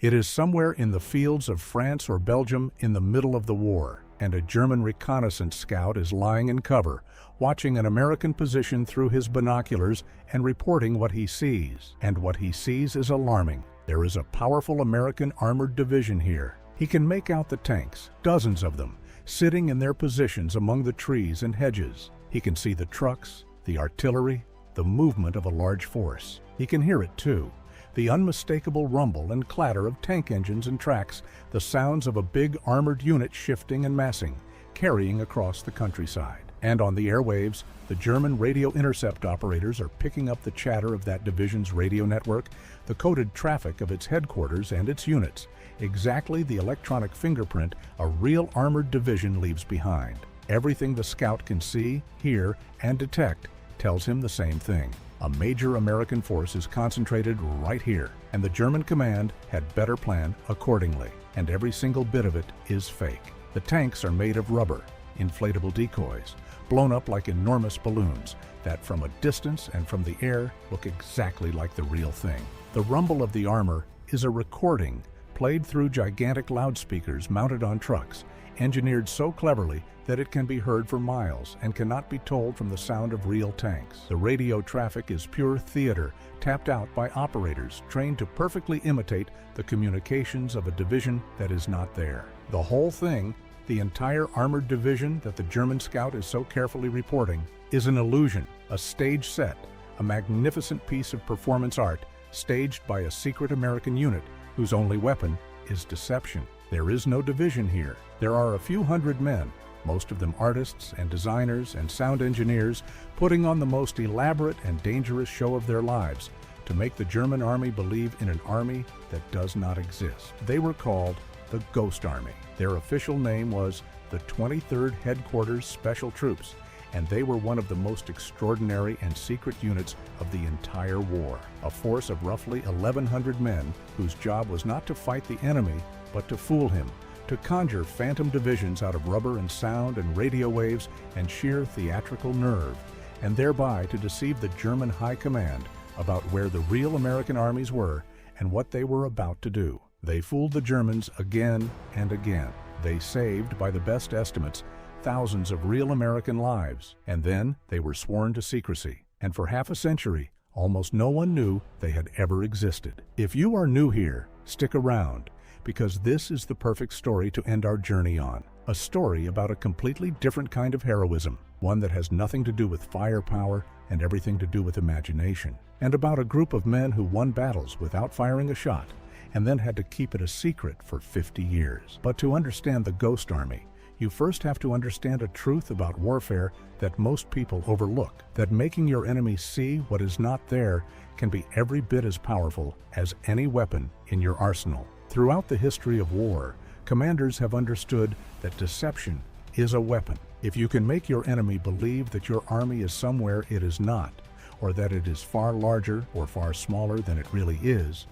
It is somewhere in the fields of France or Belgium in the middle of the war, and a German reconnaissance scout is lying in cover, watching an American position through his binoculars and reporting what he sees. And what he sees is alarming. There is a powerful American armored division here. He can make out the tanks, dozens of them, sitting in their positions among the trees and hedges. He can see the trucks, the artillery, the movement of a large force. He can hear it too, the unmistakable rumble and clatter of tank engines and tracks, the sounds of a big armored unit shifting and massing, carrying across the countryside. And on the airwaves, the German radio intercept operators are picking up the chatter of that division's radio network, the coded traffic of its headquarters and its units, exactly the electronic fingerprint a real armored division leaves behind. Everything the scout can see, hear, and detect tells him the same thing. A major American force is concentrated right here, and the German command had better plan accordingly, and every single bit of it is fake. The tanks are made of rubber, inflatable decoys, blown up like enormous balloons that from a distance and from the air look exactly like the real thing. The rumble of the armor is a recording played through gigantic loudspeakers mounted on trucks, engineered so cleverly that it can be heard for miles and cannot be told from the sound of real tanks. The radio traffic is pure theater, tapped out by operators trained to perfectly imitate the communications of a division that is not there. The whole thing, the entire armored division that the German scout is so carefully reporting, is an illusion, a stage set, a magnificent piece of performance art staged by a secret American unit whose only weapon is deception. There is no division here. There are a few hundred men, most of them artists and designers and sound engineers, putting on the most elaborate and dangerous show of their lives to make the German army believe in an army that does not exist. They were called the Ghost Army. Their official name was the 23rd Headquarters Special Troops, and they were one of the most extraordinary and secret units of the entire war. A force of roughly 1,100 men whose job was not to fight the enemy, but to fool him, to conjure phantom divisions out of rubber and sound and radio waves and sheer theatrical nerve, and thereby to deceive the German high command about where the real American armies were and what they were about to do. They fooled the Germans again and again. They saved, by the best estimates, thousands of real American lives, and then they were sworn to secrecy. And for half a century, almost no one knew they had ever existed. If you are new here, stick around, because this is the perfect story to end our journey on. A story about a completely different kind of heroism, one that has nothing to do with firepower and everything to do with imagination, and about a group of men who won battles without firing a shot, and then had to keep it a secret for 50 years. But to understand the Ghost Army, you first have to understand a truth about warfare that most people overlook, that making your enemy see what is not there can be every bit as powerful as any weapon in your arsenal. Throughout the history of war, commanders have understood that deception is a weapon. If you can make your enemy believe that your army is somewhere it is not, or that it is far larger or far smaller than it really is,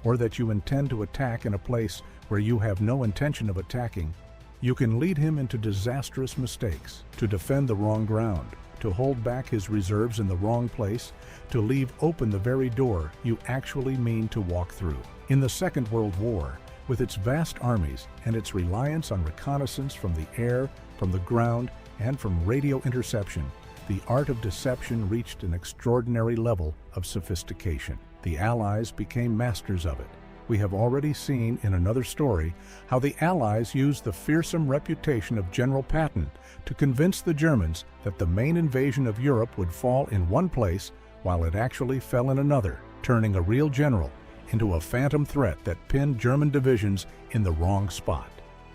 or that you intend to attack in a place where you have no intention of attacking, you can lead him into disastrous mistakes, to defend the wrong ground, to hold back his reserves in the wrong place, to leave open the very door you actually mean to walk through. In the Second World War, with its vast armies and its reliance on reconnaissance from the air, from the ground, and from radio interception, the art of deception reached an extraordinary level of sophistication. The Allies became masters of it. We have already seen in another story how the Allies used the fearsome reputation of General Patton to convince the Germans that the main invasion of Europe would fall in one place while it actually fell in another, turning a real general into a phantom threat that pinned German divisions in the wrong spot.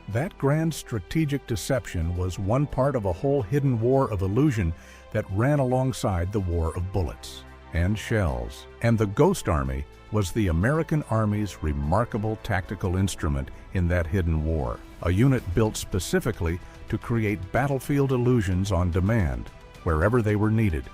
That grand strategic deception was one part of a whole hidden war of illusion that ran alongside the war of bullets and shells. And the Ghost Army was the American Army's remarkable tactical instrument in that hidden war, a unit built specifically to create battlefield illusions on demand, wherever they were needed,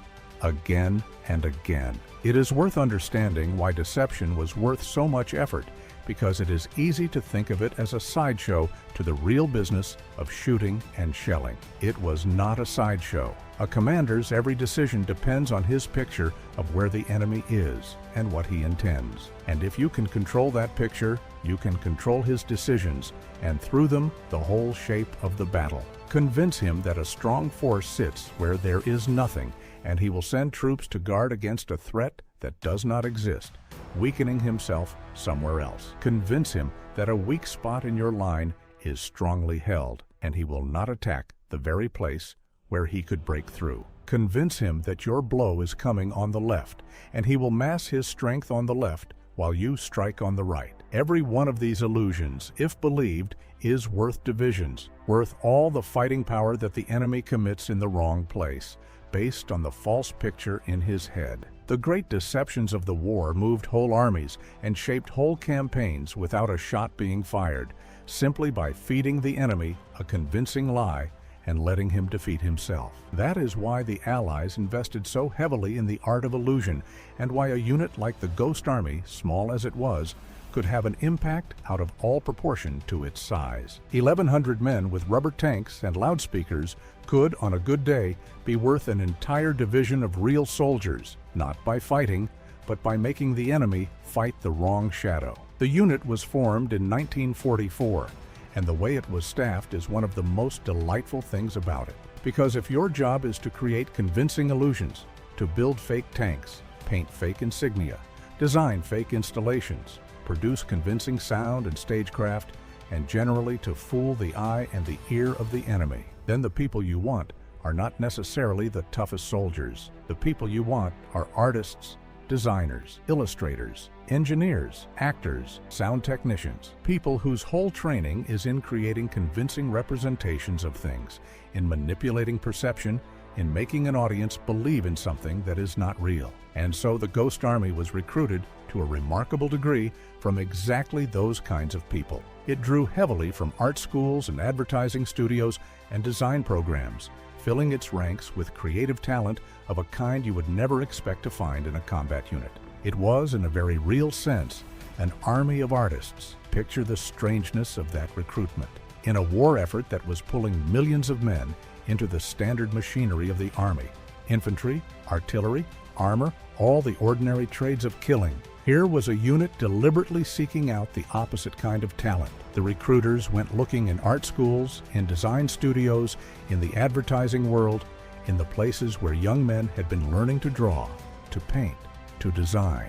again and again. It is worth understanding why deception was worth so much effort because it is easy to think of it as a sideshow to the real business of shooting and shelling. It was not a sideshow. A commander's every decision depends on his picture of where the enemy is and what he intends. And if you can control that picture, you can control his decisions, and through them, the whole shape of the battle. Convince him that a strong force sits where there is nothing, and he will send troops to guard against a threat that does not exist, weakening himself somewhere else. Convince him that a weak spot in your line is strongly held, and he will not attack the very place where he could break through. Convince him that your blow is coming on the left, and he will mass his strength on the left while you strike on the right. Every one of these illusions, if believed, is worth divisions, worth all the fighting power that the enemy commits in the wrong place, based on the false picture in his head. The great deceptions of the war moved whole armies and shaped whole campaigns without a shot being fired, simply by feeding the enemy a convincing lie and letting him defeat himself. That is why the Allies invested so heavily in the art of illusion, and why a unit like the Ghost Army, small as it was, could have an impact out of all proportion to its size. 1,100 men with rubber tanks and loudspeakers could, on a good day, be worth an entire division of real soldiers, not by fighting, but by making the enemy fight the wrong shadow. The unit was formed in 1944, and the way it was staffed is one of the most delightful things about it. Because if your job is to create convincing illusions, to build fake tanks, paint fake insignia, design fake installations, produce convincing sound and stagecraft, and generally to fool the eye and the ear of the enemy, then the people you want are not necessarily the toughest soldiers. The people you want are artists, designers, illustrators, engineers, actors, sound technicians, people whose whole training is in creating convincing representations of things, in manipulating perception, in making an audience believe in something that is not real. And so the Ghost Army was recruited to a remarkable degree from exactly those kinds of people. It drew heavily from art schools and advertising studios and design programs, filling its ranks with creative talent of a kind you would never expect to find in a combat unit. It was, in a very real sense, an army of artists. Picture the strangeness of that recruitment. In a war effort that was pulling millions of men into the standard machinery of the army. Infantry, artillery, armor, all the ordinary trades of killing. Here was a unit deliberately seeking out the opposite kind of talent. The recruiters went looking in art schools, in design studios, in the advertising world, in the places where young men had been learning to draw, to paint, to design,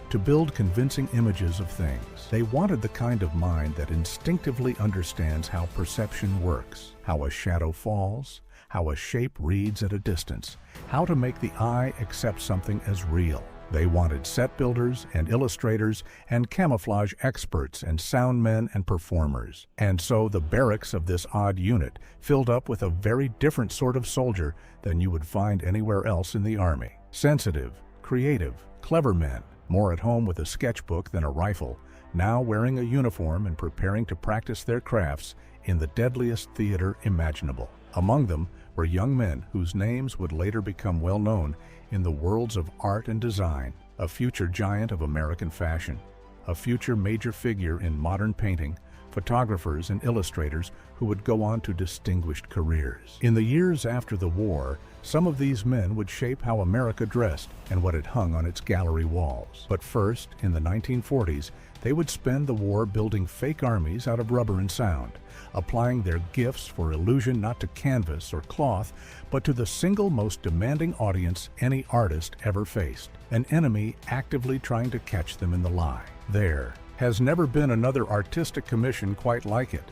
to build convincing images of things. They wanted the kind of mind that instinctively understands how perception works, how a shadow falls, how a shape reads at a distance, how to make the eye accept something as real. They wanted set builders and illustrators and camouflage experts and sound men and performers. And so the barracks of this odd unit filled up with a very different sort of soldier than you would find anywhere else in the army. Sensitive, creative, clever men, more at home with a sketchbook than a rifle, now wearing a uniform and preparing to practice their crafts in the deadliest theater imaginable. Among them were young men whose names would later become well known in the worlds of art and design, a future giant of American fashion, a future major figure in modern painting, photographers and illustrators who would go on to distinguished careers. In the years after the war, some of these men would shape how America dressed and what it hung on its gallery walls. But first, in the 1940s, they would spend the war building fake armies out of rubber and sound, applying their gifts for illusion not to canvas or cloth, but to the single most demanding audience any artist ever faced, an enemy actively trying to catch them in the lie. There has never been another artistic commission quite like it.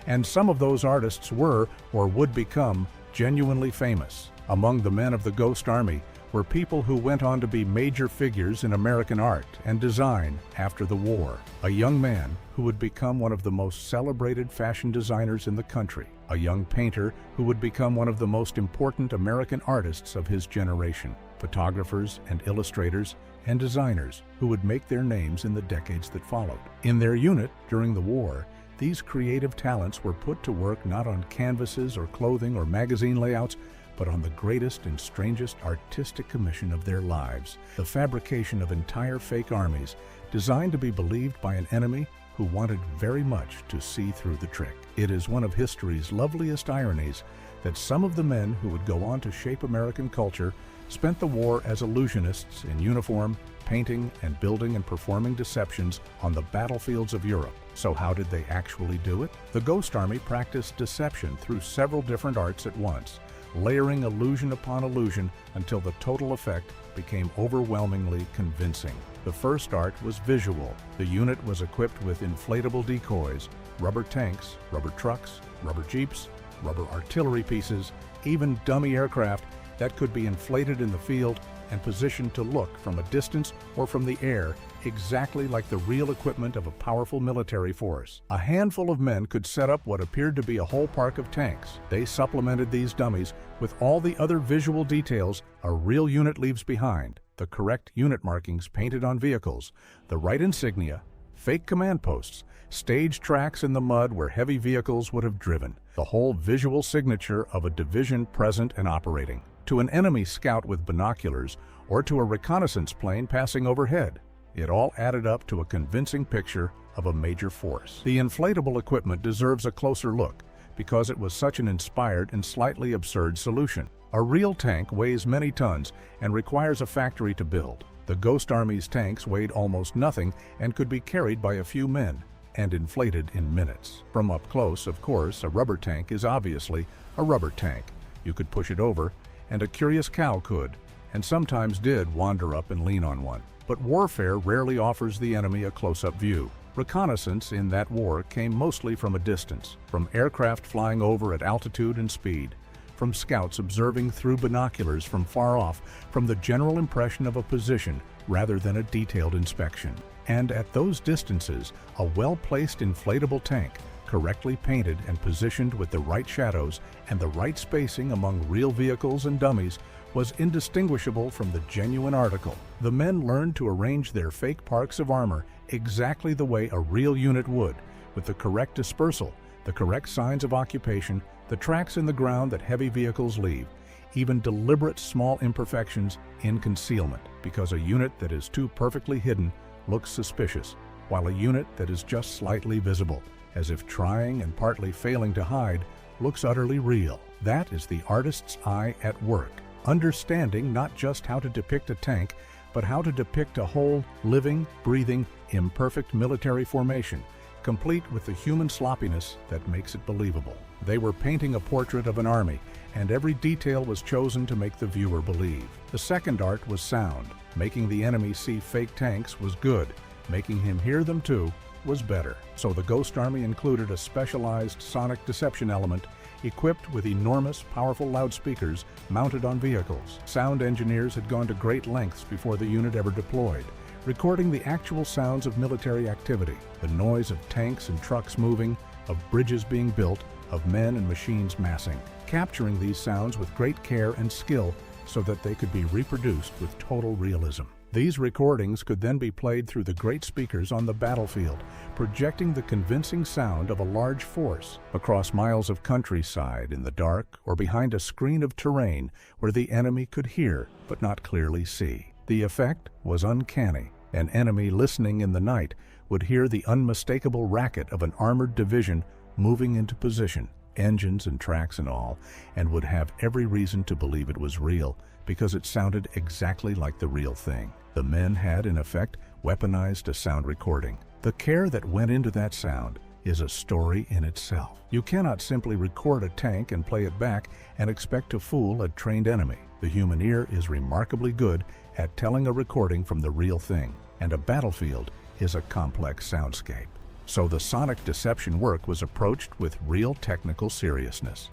And some of those artists were, or would become, genuinely famous. Among the men of the Ghost Army were people who went on to be major figures in American art and design after the war. A young man who would become one of the most celebrated fashion designers in the country. A young painter who would become one of the most important American artists of his generation. Photographers and illustrators and designers who would make their names in the decades that followed. In their unit during the war, these creative talents were put to work not on canvases or clothing or magazine layouts, but on the greatest and strangest artistic commission of their lives, the fabrication of entire fake armies designed to be believed by an enemy who wanted very much to see through the trick. It is one of history's loveliest ironies that some of the men who would go on to shape American culture spent the war as illusionists in uniform, painting and building and performing deceptions on the battlefields of Europe. So how did they actually do it? The Ghost Army practiced deception through several different arts at once, layering illusion upon illusion until the total effect became overwhelmingly convincing. The first art was visual. The unit was equipped with inflatable decoys, rubber tanks, rubber trucks, rubber jeeps, rubber artillery pieces, even dummy aircraft that could be inflated in the field and positioned to look from a distance or from the air exactly like the real equipment of a powerful military force. A handful of men could set up what appeared to be a whole park of tanks. They supplemented these dummies with all the other visual details a real unit leaves behind: the correct unit markings painted on vehicles, the right insignia, fake command posts, stage tracks in the mud where heavy vehicles would have driven, the whole visual signature of a division present and operating. To an enemy scout with binoculars or to a reconnaissance plane passing overhead, it all added up to a convincing picture of a major force. The inflatable equipment deserves a closer look because it was such an inspired and slightly absurd solution. A real tank weighs many tons and requires a factory to build. The Ghost Army's tanks weighed almost nothing and could be carried by a few men and inflated in minutes. From up close, of course, a rubber tank is obviously a rubber tank. You could push it over, and a curious cow could, and sometimes did, wander up and lean on one. But warfare rarely offers the enemy a close-up view. Reconnaissance in that war came mostly from a distance, from aircraft flying over at altitude and speed, from scouts observing through binoculars from far off, from the general impression of a position rather than a detailed inspection. And at those distances, a well-placed inflatable tank, correctly painted and positioned with the right shadows and the right spacing among real vehicles and dummies, was indistinguishable from the genuine article. The men learned to arrange their fake parks of armor exactly the way a real unit would, with the correct dispersal, the correct signs of occupation, the tracks in the ground that heavy vehicles leave, even deliberate small imperfections in concealment, because a unit that is too perfectly hidden looks suspicious, while a unit that is just slightly visible, as if trying and partly failing to hide, looks utterly real. That is the artist's eye at work, understanding not just how to depict a tank, but how to depict a whole, living, breathing, imperfect military formation, complete with the human sloppiness that makes it believable. They were painting a portrait of an army, and every detail was chosen to make the viewer believe. The second art was sound. Making the enemy see fake tanks was good. Making him hear them too was better. So the Ghost Army included a specialized sonic deception element equipped with enormous, powerful loudspeakers mounted on vehicles. Sound engineers had gone to great lengths before the unit ever deployed, recording the actual sounds of military activity, the noise of tanks and trucks moving, of bridges being built, of men and machines massing, capturing these sounds with great care and skill so that they could be reproduced with total realism. These recordings could then be played through the great speakers on the battlefield, projecting the convincing sound of a large force across miles of countryside in the dark or behind a screen of terrain where the enemy could hear but not clearly see. The effect was uncanny. An enemy listening in the night would hear the unmistakable racket of an armored division moving into position, engines and tracks and all, and would have every reason to believe it was real because it sounded exactly like the real thing. The men had, in effect, weaponized a sound recording. The care that went into that sound is a story in itself. You cannot simply record a tank and play it back and expect to fool a trained enemy. The human ear is remarkably good at telling a recording from the real thing, and a battlefield is a complex soundscape. So the sonic deception work was approached with real technical seriousness.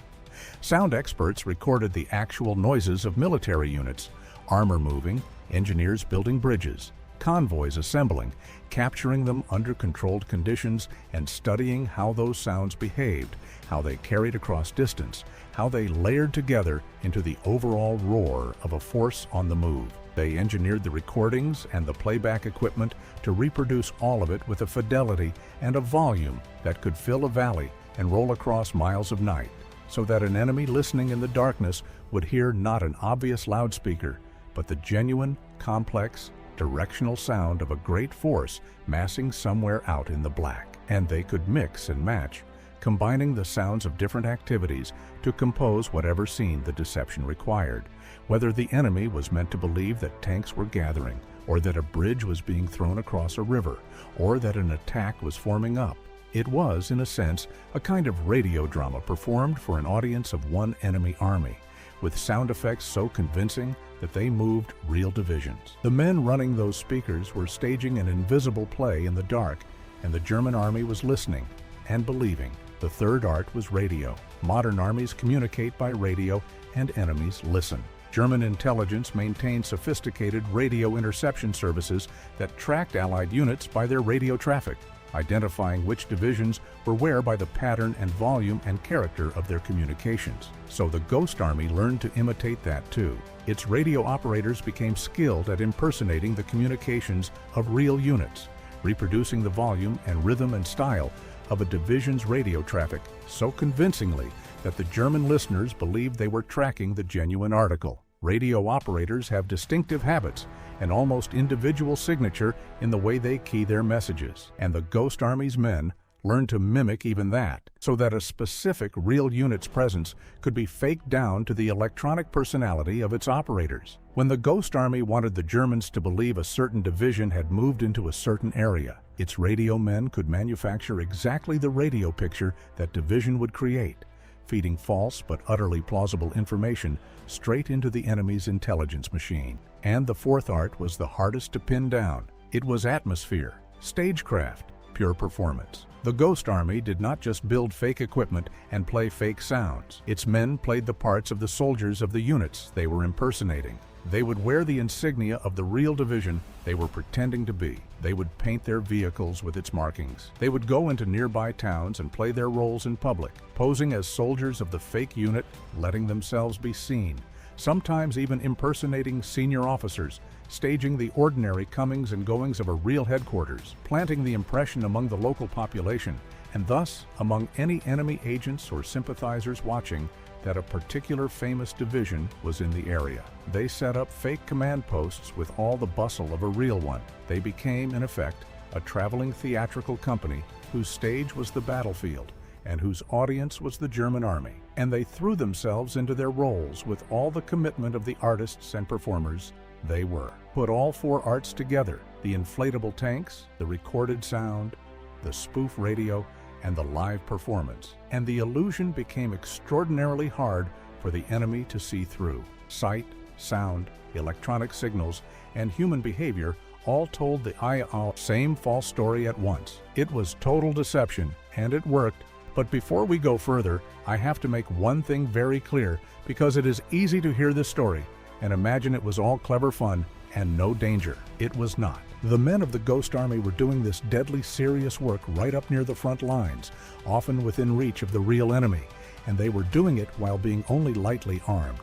Sound experts recorded the actual noises of military units, armor moving, engineers building bridges, convoys assembling, capturing them under controlled conditions and studying how those sounds behaved, how they carried across distance, how they layered together into the overall roar of a force on the move. They engineered the recordings and the playback equipment to reproduce all of it with a fidelity and a volume that could fill a valley and roll across miles of night, so that an enemy listening in the darkness would hear not an obvious loudspeaker, but the genuine, complex, directional sound of a great force massing somewhere out in the black. and they could mix and match, combining the sounds of different activities to compose whatever scene the deception required, whether the enemy was meant to believe that tanks were gathering, or that a bridge was being thrown across a river, or that an attack was forming up. It was, in a sense, a kind of radio drama performed for an audience of one enemy army, with sound effects so convincing that they moved real divisions. The men running those speakers were staging an invisible play in the dark, and the German army was listening and believing. The third art was radio. Modern armies communicate by radio, and enemies listen. German intelligence maintained sophisticated radio interception services that tracked Allied units by their radio traffic, identifying which divisions were where by the pattern and volume and character of their communications. So the Ghost Army learned to imitate that too. Its radio operators became skilled at impersonating the communications of real units, reproducing the volume and rhythm and style of a division's radio traffic so convincingly that the German listeners believed they were tracking the genuine article. Radio operators have distinctive habits, an almost individual signature in the way they key their messages, and the Ghost Army's men learned to mimic even that, so that a specific real unit's presence could be faked down to the electronic personality of its operators. When the Ghost Army wanted the Germans to believe a certain division had moved into a certain area, its radio men could manufacture exactly the radio picture that division would create, feeding false but utterly plausible information straight into the enemy's intelligence machine. And the fourth art was the hardest to pin down. It was atmosphere, stagecraft, pure performance. The Ghost Army did not just build fake equipment and play fake sounds. Its men played the parts of the soldiers of the units they were impersonating. They would wear the insignia of the real division they were pretending to be. They would paint their vehicles with its markings. They would go into nearby towns and play their roles in public, posing as soldiers of the fake unit, letting themselves be seen, sometimes even impersonating senior officers, staging the ordinary comings and goings of a real headquarters, planting the impression among the local population, and thus among any enemy agents or sympathizers watching that a particular famous division was in the area. They set up fake command posts with all the bustle of a real one. They became, in effect, a traveling theatrical company whose stage was the battlefield and whose audience was the German army. And they threw themselves into their roles with all the commitment of the artists and performers they were. Put all four arts together, the inflatable tanks, the recorded sound, the spoof radio, and the live performance, and the illusion became extraordinarily hard for the enemy to see through. Sight, sound, electronic signals, and human behavior all told the same false story at once. It was total deception, and it worked. But before we go further, I have to make one thing very clear, because it is easy to hear this story and imagine it was all clever fun and no danger. It was not. The men of the Ghost Army were doing this deadly serious work right up near the front lines, often within reach of the real enemy, and they were doing it while being only lightly armed.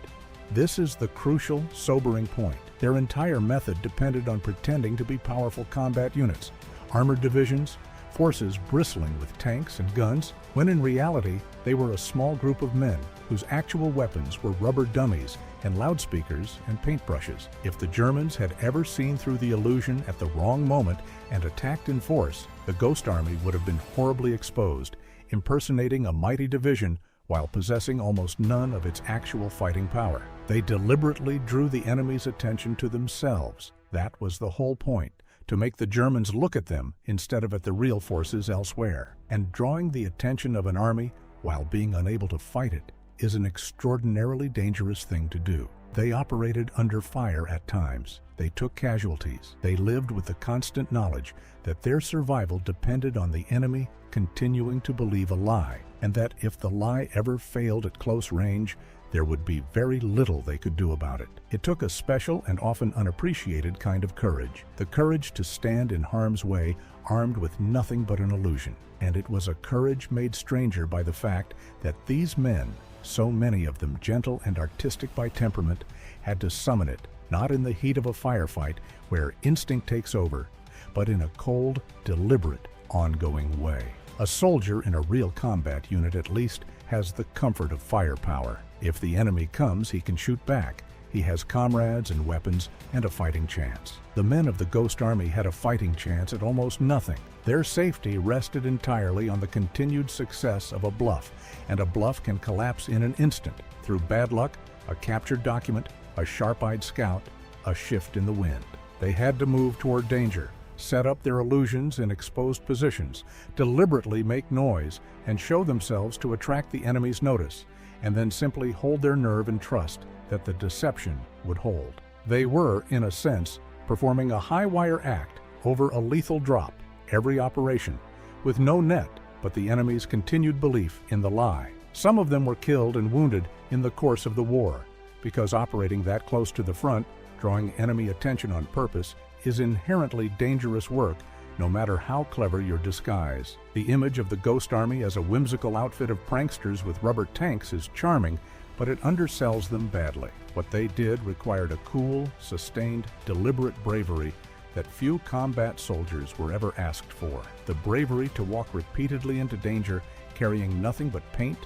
This is the crucial, sobering point. Their entire method depended on pretending to be powerful combat units, armored divisions, forces bristling with tanks and guns, when in reality they were a small group of men whose actual weapons were rubber dummies and loudspeakers and paintbrushes. If the Germans had ever seen through the illusion at the wrong moment and attacked in force, the Ghost Army would have been horribly exposed, impersonating a mighty division while possessing almost none of its actual fighting power. They deliberately drew the enemy's attention to themselves. That was the whole point, to make the Germans look at them instead of at the real forces elsewhere. And drawing the attention of an army while being unable to fight it is an extraordinarily dangerous thing to do. They operated under fire at times. They took casualties. They lived with the constant knowledge that their survival depended on the enemy continuing to believe a lie, and that if the lie ever failed at close range, there would be very little they could do about it. It took a special and often unappreciated kind of courage, the courage to stand in harm's way armed with nothing but an illusion. And it was a courage made stranger by the fact that these men, so many of them gentle and artistic by temperament, had to summon it, not in the heat of a firefight where instinct takes over, but in a cold, deliberate, ongoing way. A soldier in a real combat unit at least has the comfort of firepower. If the enemy comes, he can shoot back, He has comrades and weapons and a fighting chance. The men of the Ghost Army had a fighting chance at almost nothing. Their safety rested entirely on the continued success of a bluff, and a bluff can collapse in an instant through bad luck, a captured document, a sharp-eyed scout, a shift in the wind. They had to move toward danger, set up their illusions in exposed positions, deliberately make noise, and show themselves to attract the enemy's notice, and then simply hold their nerve and trust that the deception would hold. They were, in a sense, performing a high-wire act over a lethal drop every operation, with no net but the enemy's continued belief in the lie. Some of them were killed and wounded in the course of the war, because operating that close to the front, drawing enemy attention on purpose, is inherently dangerous work, no matter how clever your disguise. The image of the Ghost Army as a whimsical outfit of pranksters with rubber tanks is charming, but it undersells them badly. What they did required a cool, sustained, deliberate bravery that few combat soldiers were ever asked for. The bravery to walk repeatedly into danger carrying nothing but paint,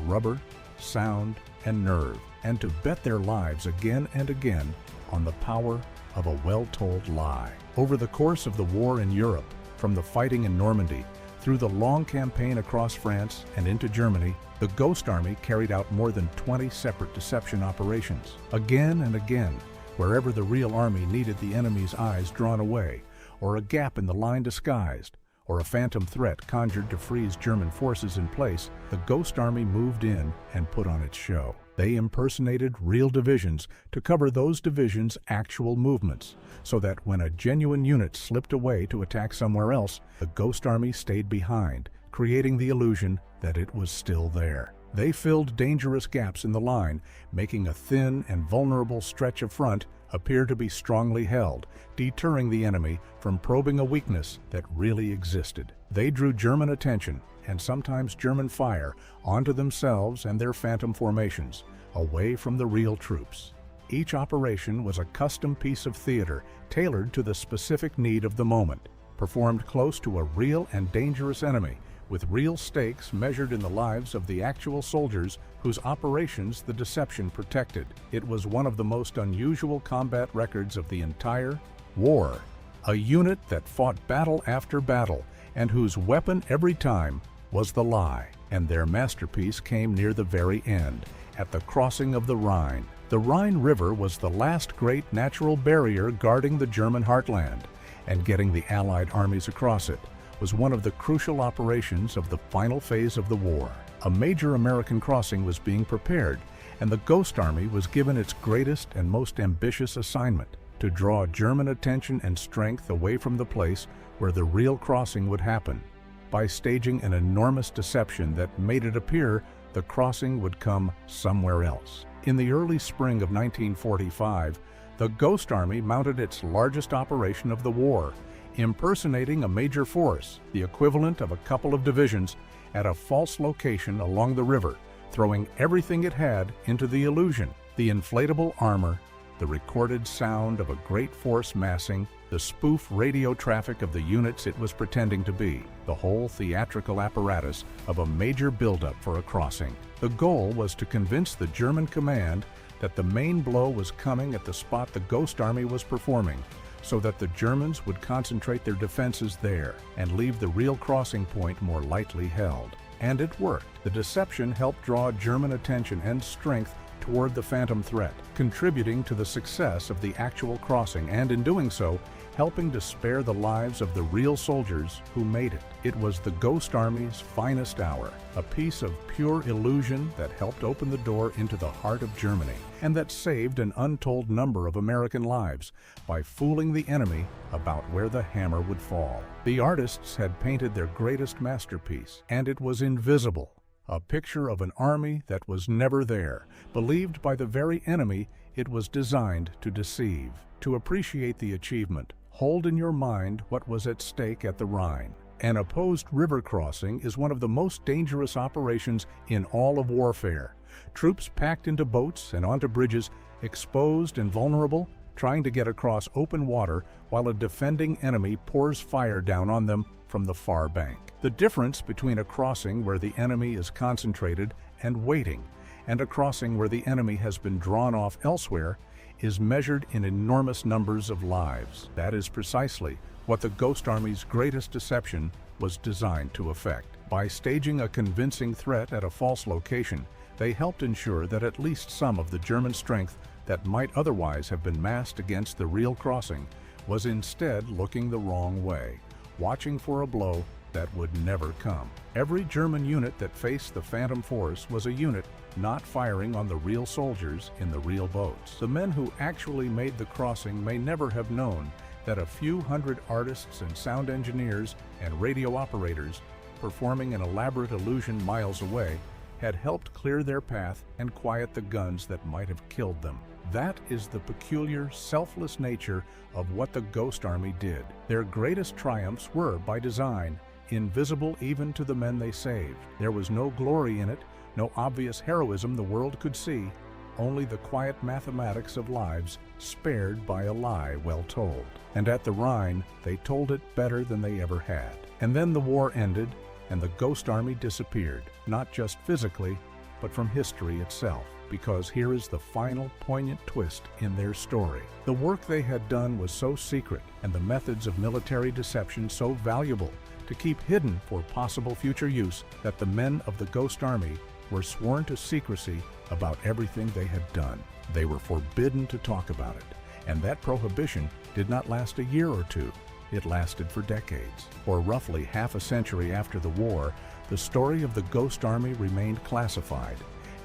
rubber, sound, and nerve, and to bet their lives again and again on the power of a well-told lie. Over the course of the war in Europe, from the fighting in Normandy through the long campaign across France and into Germany, the Ghost Army carried out more than 20 separate deception operations. Again and again, wherever the real army needed the enemy's eyes drawn away, or a gap in the line disguised, or a phantom threat conjured to freeze German forces in place, the Ghost Army moved in and put on its show. They impersonated real divisions to cover those divisions' actual movements, so that when a genuine unit slipped away to attack somewhere else, the Ghost Army stayed behind, creating the illusion that it was still there. They filled dangerous gaps in the line, making a thin and vulnerable stretch of front appear to be strongly held, deterring the enemy from probing a weakness that really existed. They drew German attention, and sometimes German fire, onto themselves and their phantom formations, away from the real troops. Each operation was a custom piece of theater tailored to the specific need of the moment, performed close to a real and dangerous enemy, with real stakes measured in the lives of the actual soldiers whose operations the deception protected. It was one of the most unusual combat records of the entire war. A unit that fought battle after battle, and whose weapon every time was the lie. And their masterpiece came near the very end, at the crossing of the Rhine. The Rhine River was the last great natural barrier guarding the German heartland, and getting the Allied armies across it was one of the crucial operations of the final phase of the war. A major American crossing was being prepared, and the Ghost Army was given its greatest and most ambitious assignment: to draw German attention and strength away from the place where the real crossing would happen, by staging an enormous deception that made it appear the crossing would come somewhere else. In the early spring of 1945, the Ghost Army mounted its largest operation of the war, impersonating a major force, the equivalent of a couple of divisions, at a false location along the river, throwing everything it had into the illusion: the inflatable armor, the recorded sound of a great force massing, the spoof radio traffic of the units it was pretending to be, the whole theatrical apparatus of a major buildup for a crossing. The goal was to convince the German command that the main blow was coming at the spot the Ghost Army was performing, so that the Germans would concentrate their defenses there and leave the real crossing point more lightly held. And it worked. The deception helped draw German attention and strength toward the phantom threat, contributing to the success of the actual crossing, and in doing so, helping to spare the lives of the real soldiers who made it. It was the Ghost Army's finest hour, a piece of pure illusion that helped open the door into the heart of Germany, and that saved an untold number of American lives by fooling the enemy about where the hammer would fall. The artists had painted their greatest masterpiece, and it was invisible, a picture of an army that was never there, believed by the very enemy it was designed to deceive. To appreciate the achievement, hold in your mind what was at stake at the Rhine. An opposed river crossing is one of the most dangerous operations in all of warfare. Troops packed into boats and onto bridges, exposed and vulnerable, trying to get across open water while a defending enemy pours fire down on them from the far bank. The difference between a crossing where the enemy is concentrated and waiting, and a crossing where the enemy has been drawn off elsewhere, is measured in enormous numbers of lives. That is precisely what the Ghost Army's greatest deception was designed to effect. By staging a convincing threat at a false location, they helped ensure that at least some of the German strength that might otherwise have been massed against the real crossing was instead looking the wrong way, watching for a blow that would never come. Every German unit that faced the Phantom Force was a unit not firing on the real soldiers in the real boats. The men who actually made the crossing may never have known that a few hundred artists and sound engineers and radio operators performing an elaborate illusion miles away had helped clear their path and quiet the guns that might have killed them. That is the peculiar, selfless nature of what the Ghost Army did. Their greatest triumphs were, by design, invisible even to the men they saved. There was no glory in it, no obvious heroism the world could see, only the quiet mathematics of lives spared by a lie well told. And at the Rhine, they told it better than they ever had. And then the war ended, and the Ghost Army disappeared, not just physically, but from history itself. Because here is the final poignant twist in their story. The work they had done was so secret, and the methods of military deception so valuable to keep hidden for possible future use, that the men of the Ghost Army were sworn to secrecy about everything they had done. They were forbidden to talk about it, and that prohibition did not last a year or two. It lasted for decades. For roughly half a century after the war, the story of the Ghost Army remained classified,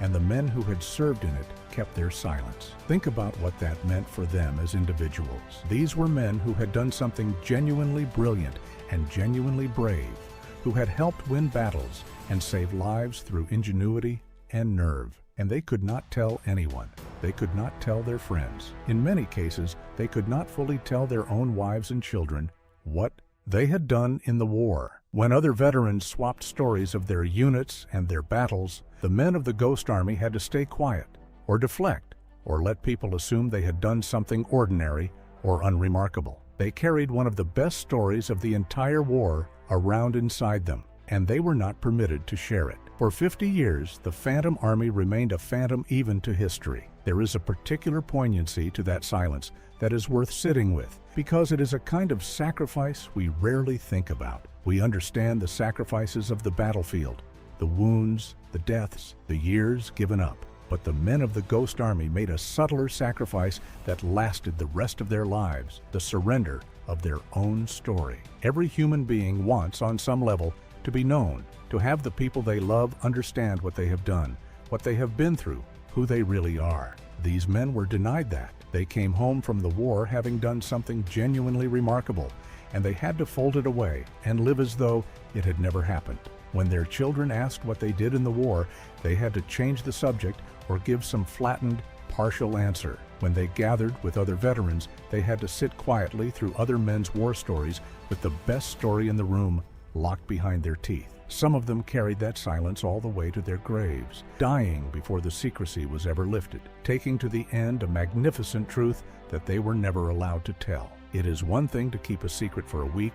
and the men who had served in it kept their silence. Think about what that meant for them as individuals. These were men who had done something genuinely brilliant and genuinely brave, who had helped win battles and save lives through ingenuity and nerve. And they could not tell anyone. They could not tell their friends. In many cases, they could not fully tell their own wives and children what they had done in the war. When other veterans swapped stories of their units and their battles, the men of the Ghost Army had to stay quiet, or deflect, or let people assume they had done something ordinary or unremarkable. They carried one of the best stories of the entire war around inside them, and they were not permitted to share it. For 50 years, the Phantom Army remained a phantom even to history. There is a particular poignancy to that silence that is worth sitting with, because it is a kind of sacrifice we rarely think about. We understand the sacrifices of the battlefield, the wounds, the deaths, the years given up. But the men of the Ghost Army made a subtler sacrifice that lasted the rest of their lives, the surrender of their own story. Every human being wants, on some level, to be known, to have the people they love understand what they have done, what they have been through, who they really are. These men were denied that. They came home from the war having done something genuinely remarkable, and they had to fold it away and live as though it had never happened. When their children asked what they did in the war, they had to change the subject or give some flattened, partial answer. When they gathered with other veterans, they had to sit quietly through other men's war stories with the best story in the room locked behind their teeth. Some of them carried that silence all the way to their graves, dying before the secrecy was ever lifted, taking to the end a magnificent truth that they were never allowed to tell. It is one thing to keep a secret for a week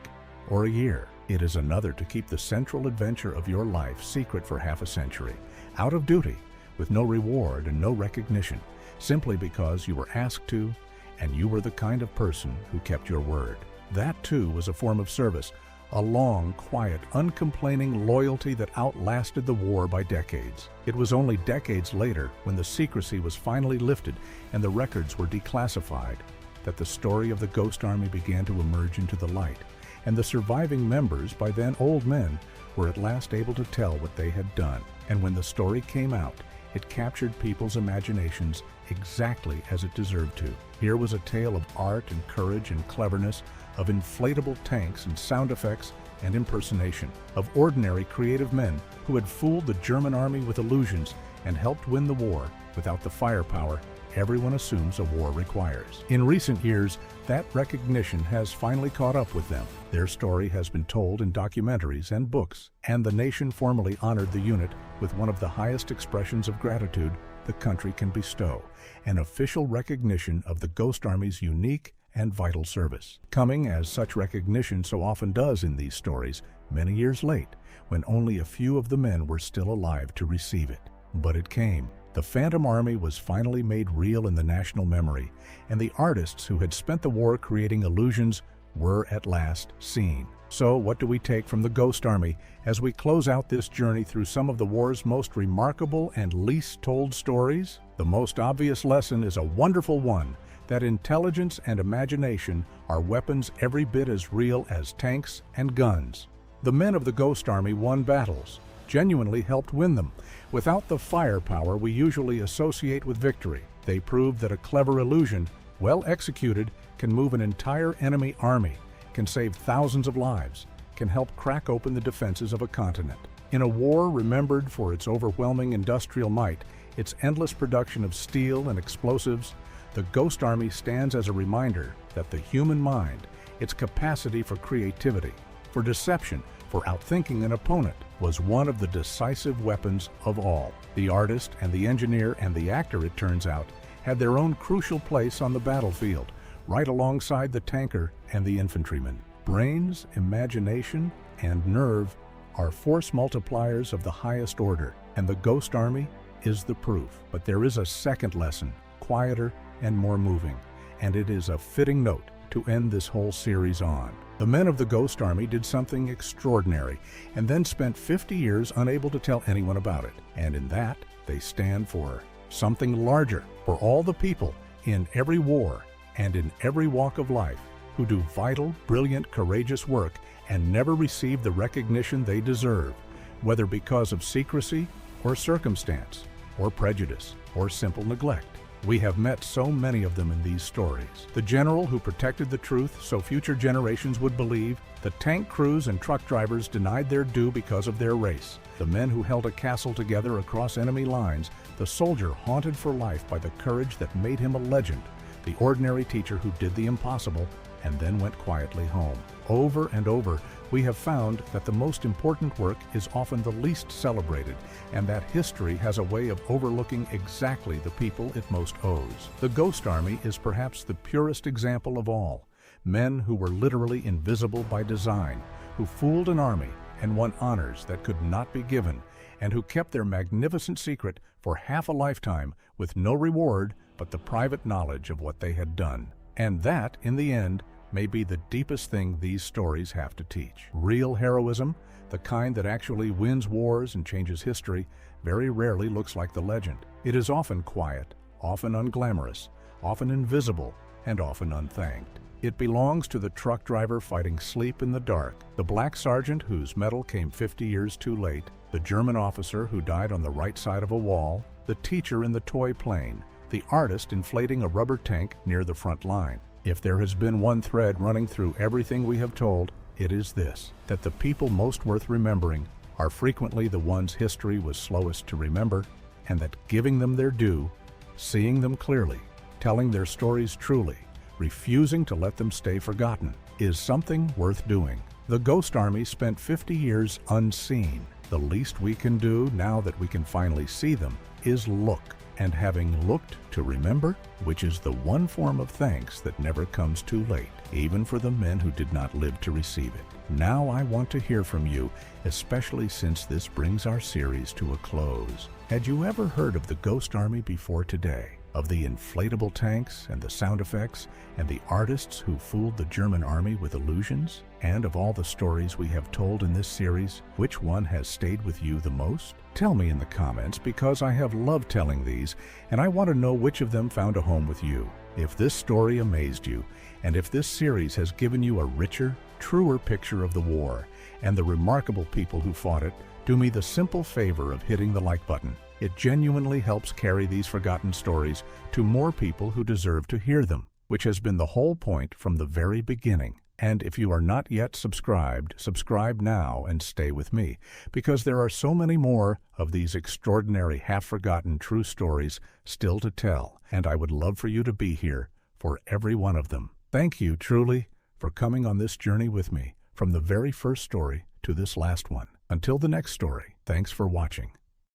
or a year. It is another to keep the central adventure of your life secret for half a century, out of duty, with no reward and no recognition, simply because you were asked to, and you were the kind of person who kept your word. That, too, was a form of service, a long, quiet, uncomplaining loyalty that outlasted the war by decades. It was only decades later, when the secrecy was finally lifted and the records were declassified, that the story of the Ghost Army began to emerge into the light, and the surviving members, by then old men, were at last able to tell what they had done. And when the story came out, it captured people's imaginations exactly as it deserved to. Here was a tale of art and courage and cleverness, of inflatable tanks and sound effects and impersonation, of ordinary creative men who had fooled the German army with illusions and helped win the war without the firepower everyone assumes a war requires. In recent years, that recognition has finally caught up with them. Their story has been told in documentaries and books, and the nation formally honored the unit with one of the highest expressions of gratitude the country can bestow, an official recognition of the Ghost Army's unique and vital service. Coming, as such recognition so often does in these stories, many years late, when only a few of the men were still alive to receive it. But it came, The Phantom Army was finally made real in the national memory, and the artists who had spent the war creating illusions were at last seen. So what do we take from the Ghost Army as we close out this journey through some of the war's most remarkable and least told stories? The most obvious lesson is a wonderful one, that intelligence and imagination are weapons every bit as real as tanks and guns. The men of the Ghost Army won battles, genuinely helped win them, without the firepower we usually associate with victory. They proved that a clever illusion, well executed, can move an entire enemy army, can save thousands of lives, can help crack open the defenses of a continent. In a war remembered for its overwhelming industrial might, its endless production of steel and explosives, the Ghost Army stands as a reminder that the human mind, its capacity for creativity, for deception, for outthinking an opponent, was one of the decisive weapons of all. The artist and the engineer and the actor, it turns out, had their own crucial place on the battlefield, right alongside the tanker and the infantryman. Brains, imagination, and nerve are force multipliers of the highest order, and the Ghost Army is the proof. But there is a second lesson, quieter and more moving, and it is a fitting note to end this whole series on. The men of the Ghost Army did something extraordinary, and then spent 50 years unable to tell anyone about it. And in that, they stand for something larger, for all the people in every war and in every walk of life who do vital, brilliant, courageous work and never receive the recognition they deserve, whether because of secrecy or circumstance or prejudice or simple neglect. We have met so many of them in these stories. The general who protected the truth so future generations would believe, the tank crews and truck drivers denied their due because of their race, the men who held a castle together across enemy lines, the soldier haunted for life by the courage that made him a legend, the ordinary teacher who did the impossible and then went quietly home. Over and over, we have found that the most important work is often the least celebrated, and that history has a way of overlooking exactly the people it most owes. The Ghost Army is perhaps the purest example of all. Men who were literally invisible by design, who fooled an army and won honors that could not be given, and who kept their magnificent secret for half a lifetime with no reward but the private knowledge of what they had done. And that, in the end, may be the deepest thing these stories have to teach. Real heroism, the kind that actually wins wars and changes history, very rarely looks like the legend. It is often quiet, often unglamorous, often invisible, and often unthanked. It belongs to the truck driver fighting sleep in the dark, the black sergeant whose medal came 50 years too late, the German officer who died on the right side of a wall, the teacher in the toy plane, the artist inflating a rubber tank near the front line. If there has been one thread running through everything we have told, it is this, that the people most worth remembering are frequently the ones history was slowest to remember, and that giving them their due, seeing them clearly, telling their stories truly, refusing to let them stay forgotten, is something worth doing. The Ghost Army spent 50 years unseen. The least we can do, now that we can finally see them, is look. And having looked to remember, which is the one form of thanks that never comes too late, even for the men who did not live to receive it. Now I want to hear from you, especially since this brings our series to a close. Had you ever heard of the Ghost Army before today? Of the inflatable tanks and the sound effects and the artists who fooled the German army with illusions? And of all the stories we have told in this series, which one has stayed with you the most? Tell me in the comments, because I have loved telling these and I want to know which of them found a home with you. If this story amazed you, and if this series has given you a richer, truer picture of the war and the remarkable people who fought it, do me the simple favor of hitting the like button. It genuinely helps carry these forgotten stories to more people who deserve to hear them, which has been the whole point from the very beginning. And if you are not yet subscribed, subscribe now and stay with me, because there are so many more of these extraordinary half-forgotten true stories still to tell, and I would love for you to be here for every one of them. Thank you, truly, for coming on this journey with me, from the very first story to this last one. Until the next story, thanks for watching.